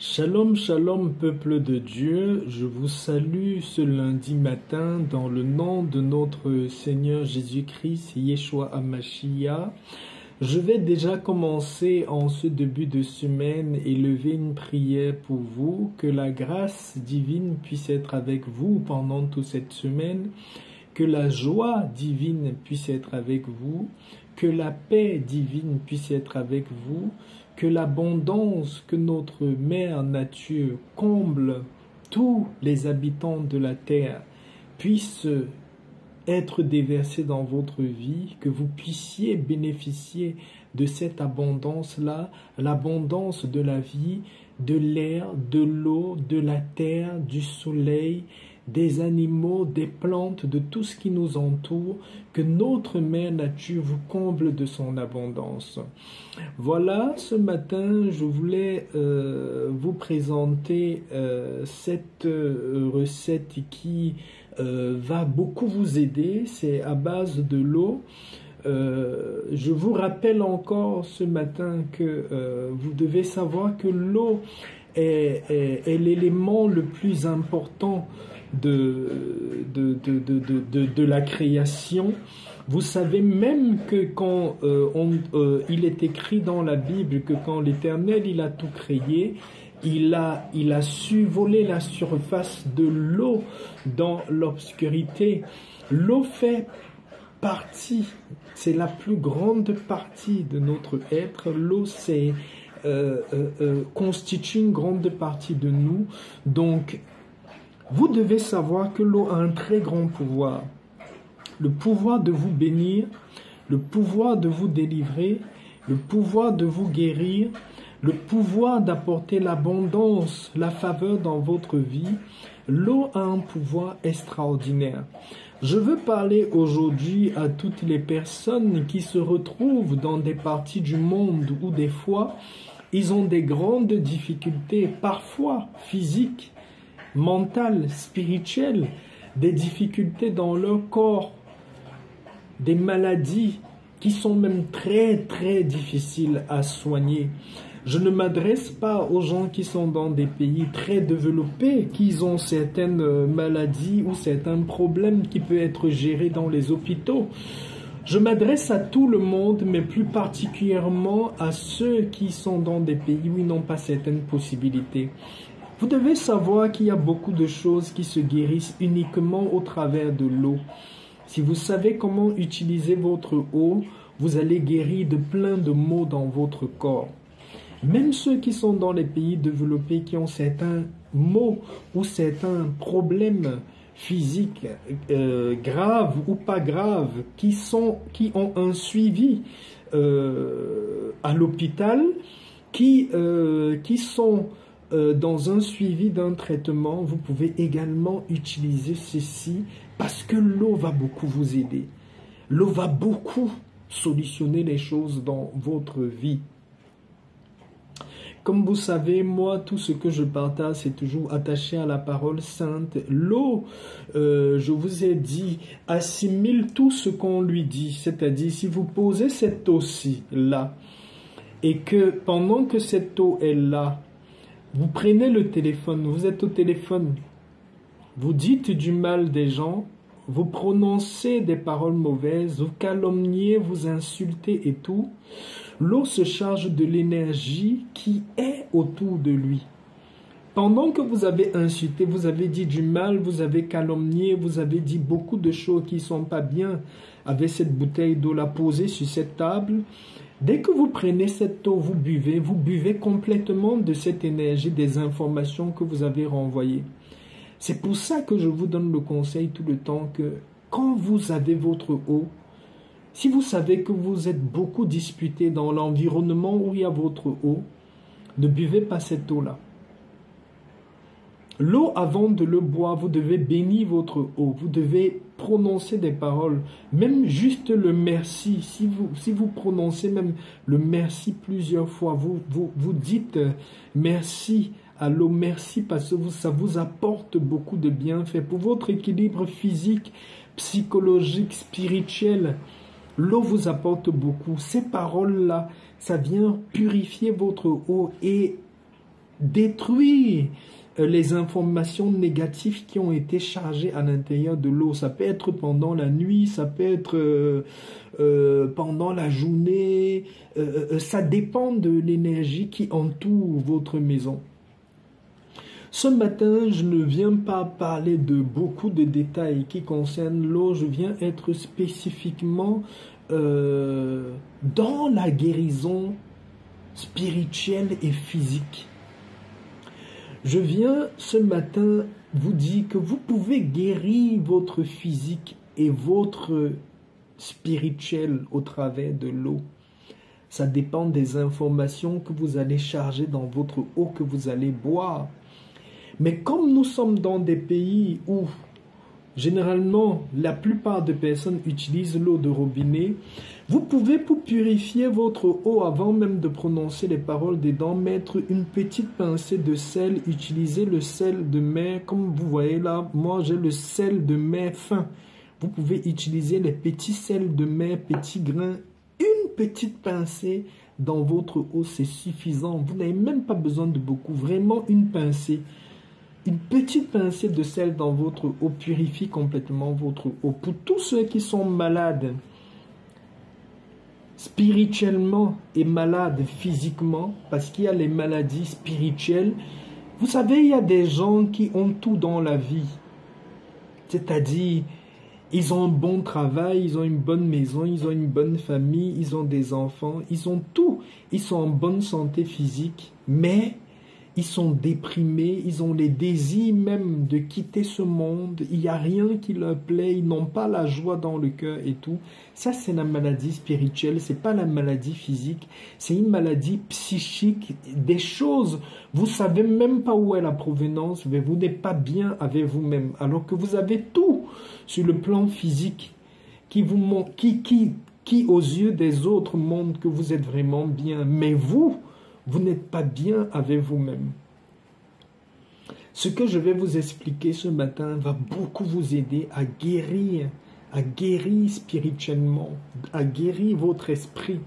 Shalom, shalom, peuple de Dieu, je vous salue ce lundi matin dans le nom de notre Seigneur Jésus-Christ, Yeshua HaMashiach. Je vais déjà commencer en ce début de semaine et lever une prière pour vous, que la grâce divine puisse être avec vous pendant toute cette semaine, que la joie divine puisse être avec vous, que la paix divine puisse être avec vous, que l'abondance que notre Mère Nature comble tous les habitants de la terre puisse être déversée dans votre vie, que vous puissiez bénéficier de cette abondance-là, l'abondance de la vie, de l'air, de l'eau, de la terre, du soleil, des animaux, des plantes, de tout ce qui nous entoure, que notre Mère Nature vous comble de son abondance. Voilà, ce matin, je voulais vous présenter cette recette qui va beaucoup vous aider. C'est à base de l'eau. Je vous rappelle encore ce matin que vous devez savoir que l'eau est l'élément le plus important de la création. Vous savez même que quand il est écrit dans la Bible que quand l'Éternel il a tout créé, il a su voler la surface de l'eau dans l'obscurité. L'eau fait partie, c'est la plus grande partie de notre être. L'eau constitue une grande partie de nous. Donc, vous devez savoir que l'eau a un très grand pouvoir. Le pouvoir de vous bénir, le pouvoir de vous délivrer, le pouvoir de vous guérir, le pouvoir d'apporter l'abondance, la faveur dans votre vie. L'eau a un pouvoir extraordinaire. Je veux parler aujourd'hui à toutes les personnes qui se retrouvent dans des parties du monde où des fois, ils ont des grandes difficultés, parfois physiques, mentales, spirituelles, des difficultés dans leur corps, des maladies qui sont même très difficiles à soigner. Je ne m'adresse pas aux gens qui sont dans des pays très développés, qui ont certaines maladies ou certains problèmes qui peuvent être gérés dans les hôpitaux. Je m'adresse à tout le monde, mais plus particulièrement à ceux qui sont dans des pays où ils n'ont pas certaines possibilités. Vous devez savoir qu'il y a beaucoup de choses qui se guérissent uniquement au travers de l'eau. Si vous savez comment utiliser votre eau, vous allez guérir de plein de maux dans votre corps. Même ceux qui sont dans les pays développés, qui ont certains maux ou certains problèmes physiques graves ou pas graves, qui ont un suivi à l'hôpital, qui sont dans un suivi d'un traitement, vous pouvez également utiliser ceci parce que l'eau va beaucoup vous aider. L'eau va beaucoup solutionner les choses dans votre vie. Comme vous savez, moi, tout ce que je partage, c'est toujours attaché à la parole sainte. L'eau, je vous ai dit, assimile tout ce qu'on lui dit. C'est-à-dire, si vous posez cette eau-ci, là, et que pendant que cette eau est là, vous prenez le téléphone, vous êtes au téléphone, vous dites du mal des gens, vous prononcez des paroles mauvaises, vous calomniez, vous insultez et tout. L'eau se charge de l'énergie qui est autour de lui. Pendant que vous avez insulté, vous avez dit du mal, vous avez calomnié, vous avez dit beaucoup de choses qui ne sont pas bien avec cette bouteille d'eau là posée sur cette table. Dès que vous prenez cette eau, vous buvez complètement de cette énergie des informations que vous avez renvoyées. C'est pour ça que je vous donne le conseil tout le temps que quand vous avez votre eau, si vous savez que vous êtes beaucoup disputé dans l'environnement où il y a votre eau, ne buvez pas cette eau-là. L'eau, avant de le boire, vous devez bénir votre eau. Vous devez prononcer des paroles, même juste le merci. Si vous prononcez même le merci plusieurs fois, vous dites merci à l'eau, merci parce que ça vous apporte beaucoup de bienfaits pour votre équilibre physique, psychologique, spirituel. L'eau vous apporte beaucoup. Ces paroles-là, ça vient purifier votre eau et détruire les informations négatives qui ont été chargées à l'intérieur de l'eau. Ça peut être pendant la nuit, ça peut être pendant la journée. Ça dépend de l'énergie qui entoure votre maison. Ce matin, je ne viens pas parler de beaucoup de détails qui concernent l'eau. Je viens être spécifiquement dans la guérison spirituelle et physique. Je viens ce matin vous dire que vous pouvez guérir votre physique et votre spirituel au travers de l'eau. Ça dépend des informations que vous allez charger dans votre eau que vous allez boire. Mais comme nous sommes dans des pays où généralement la plupart des personnes utilisent l'eau de robinet, vous pouvez, pour purifier votre eau avant même de prononcer les paroles dedans, mettre une petite pincée de sel, utiliser le sel de mer. Comme vous voyez là, moi j'ai le sel de mer fin. Vous pouvez utiliser les petits sels de mer, petits grains, une petite pincée dans votre eau, c'est suffisant. Vous n'avez même pas besoin de beaucoup, vraiment une pincée. Une petite pincée de sel dans votre eau purifie complètement votre eau. Pour tous ceux qui sont malades spirituellement et malades physiquement, parce qu'il y a les maladies spirituelles, vous savez, il y a des gens qui ont tout dans la vie. C'est-à-dire, ils ont un bon travail, ils ont une bonne maison, ils ont une bonne famille, ils ont des enfants, ils ont tout. Ils sont en bonne santé physique, mais ils sont déprimés, ils ont les désirs même de quitter ce monde. Il n'y a rien qui leur plaît, ils n'ont pas la joie dans le cœur et tout. Ça, c'est la maladie spirituelle, ce n'est pas la maladie physique. C'est une maladie psychique, des choses. Vous ne savez même pas où est la provenance, mais vous n'êtes pas bien avec vous-même. Alors que vous avez tout sur le plan physique qui aux yeux des autres montre que vous êtes vraiment bien. Mais vous n'êtes pas bien avec vous-même. Ce que je vais vous expliquer ce matin va beaucoup vous aider à guérir spirituellement, à guérir votre esprit.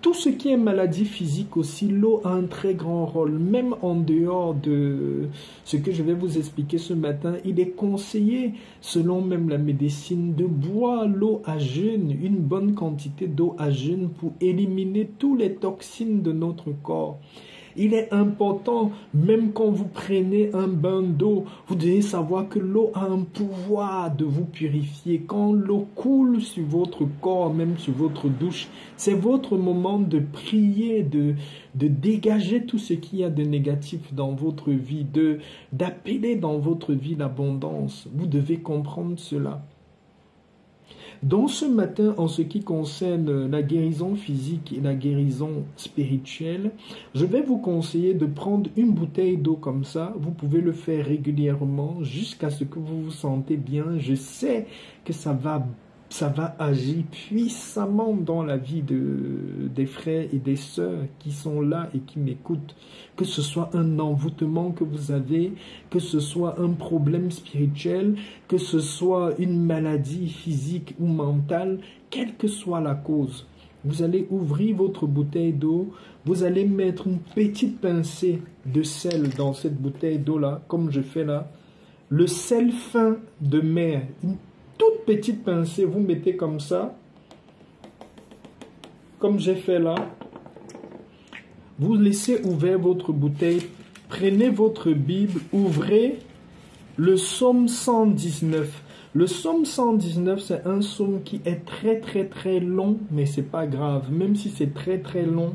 Tout ce qui est maladie physique aussi, l'eau a un très grand rôle. Même en dehors de ce que je vais vous expliquer ce matin, il est conseillé, selon même la médecine, de boire l'eau à jeûne, une bonne quantité d'eau à jeûne pour éliminer toutes les toxines de notre corps. Il est important, même quand vous prenez un bain d'eau, vous devez savoir que l'eau a un pouvoir de vous purifier. Quand l'eau coule sur votre corps, même sur votre douche, c'est votre moment de prier, de dégager tout ce qu'il y a de négatif dans votre vie, d'appeler dans votre vie l'abondance. Vous devez comprendre cela. Donc ce matin, en ce qui concerne la guérison physique et la guérison spirituelle, je vais vous conseiller de prendre une bouteille d'eau comme ça. Vous pouvez le faire régulièrement jusqu'à ce que vous vous sentez bien. Je sais que ça va agir puissamment dans la vie des frères et des sœurs qui sont là et qui m'écoutent. Que ce soit un envoûtement que vous avez, que ce soit un problème spirituel, que ce soit une maladie physique ou mentale, quelle que soit la cause. Vous allez ouvrir votre bouteille d'eau, vous allez mettre une petite pincée de sel dans cette bouteille d'eau-là, comme je fais là. Le sel fin de mer, une toute petite pincée, vous mettez comme ça, comme j'ai fait là. Vous laissez ouvert votre bouteille, prenez votre Bible, ouvrez le psaume 119. Le psaume 119, c'est un psaume qui est très très très long, mais c'est pas grave, même si c'est très très long.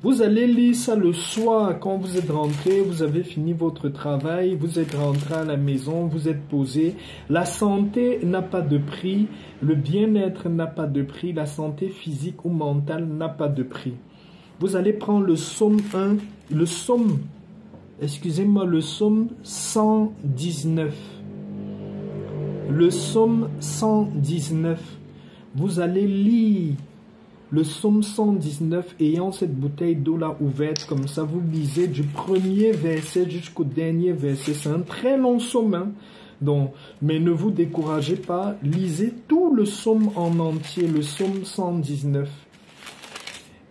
Vous allez lire ça le soir quand vous êtes rentré, vous avez fini votre travail, vous êtes rentré à la maison, vous êtes posé. La santé n'a pas de prix, le bien-être n'a pas de prix, la santé physique ou mentale n'a pas de prix. Vous allez prendre le psaume 1, le psaume 119. Le psaume 119. Vous allez lire le psaume 119 ayant cette bouteille d'eau là ouverte comme ça. Vous lisez du premier verset jusqu'au dernier verset. C'est un très long psaume, hein? Donc, mais ne vous découragez pas. Lisez tout le psaume en entier, le psaume 119.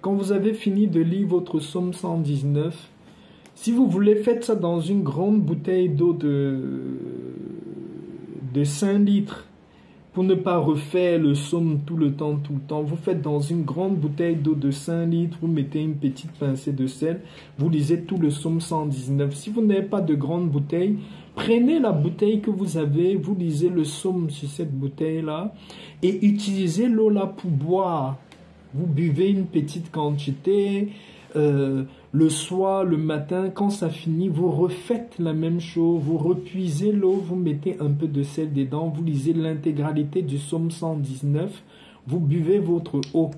Quand vous avez fini de lire votre psaume 119, Si vous voulez, faites ça dans une grande bouteille d'eau de 5 litres. Pour ne pas refaire le somme tout le temps. Vous faites dans une grande bouteille d'eau de 5 litres, vous mettez une petite pincée de sel, vous lisez tout le somme 119. Si vous n'avez pas de grande bouteille, prenez la bouteille que vous avez, vous lisez le somme sur cette bouteille-là et utilisez l'eau là pour boire. Vous buvez une petite quantité, le soir, le matin, quand ça finit, vous refaites la même chose, vous repuisez l'eau, vous mettez un peu de sel dedans, vous lisez l'intégralité du psaume 119, vous buvez votre eau.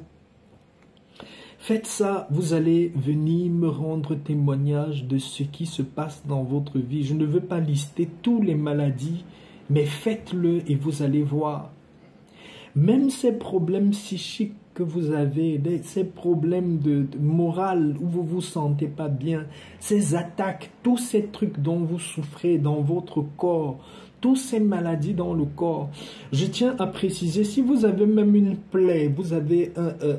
Faites ça, vous allez venir me rendre témoignage de ce qui se passe dans votre vie. Je ne veux pas lister toutes les maladies, mais faites-le et vous allez voir. Même ces problèmes psychiques que vous avez, ces problèmes de morale où vous vous sentez pas bien, ces attaques, tous ces trucs dont vous souffrez dans votre corps, toutes ces maladies dans le corps. Je tiens à préciser, si vous avez même une plaie, vous avez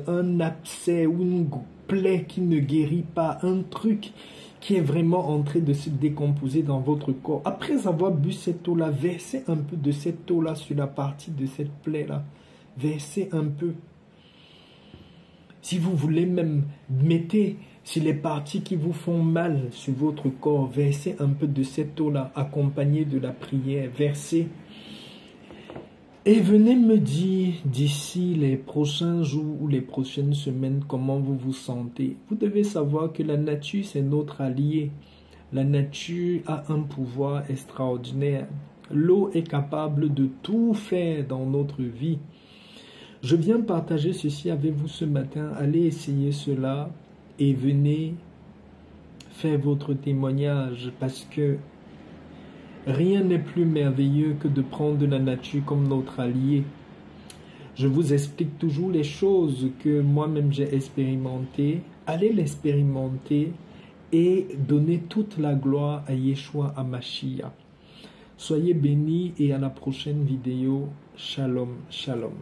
un abcès ou une plaie qui ne guérit pas, un truc qui est vraiment en train de se décomposer dans votre corps, après avoir bu cette eau-là, versez un peu de cette eau-là sur la partie de cette plaie-là. Versez un peu. Si vous voulez même, mettez sur les parties qui vous font mal sur votre corps, versez un peu de cette eau-là, accompagnée de la prière, versez. Et venez me dire d'ici les prochains jours ou les prochaines semaines comment vous vous sentez. Vous devez savoir que la nature, c'est notre allié. La nature a un pouvoir extraordinaire. L'eau est capable de tout faire dans notre vie. Je viens partager ceci avec vous ce matin. Allez essayer cela et venez faire votre témoignage parce que rien n'est plus merveilleux que de prendre la nature comme notre allié. Je vous explique toujours les choses que moi-même j'ai expérimentées. Allez l'expérimenter et donnez toute la gloire à Yeshua HaMashiach. Soyez bénis et à la prochaine vidéo. Shalom, shalom.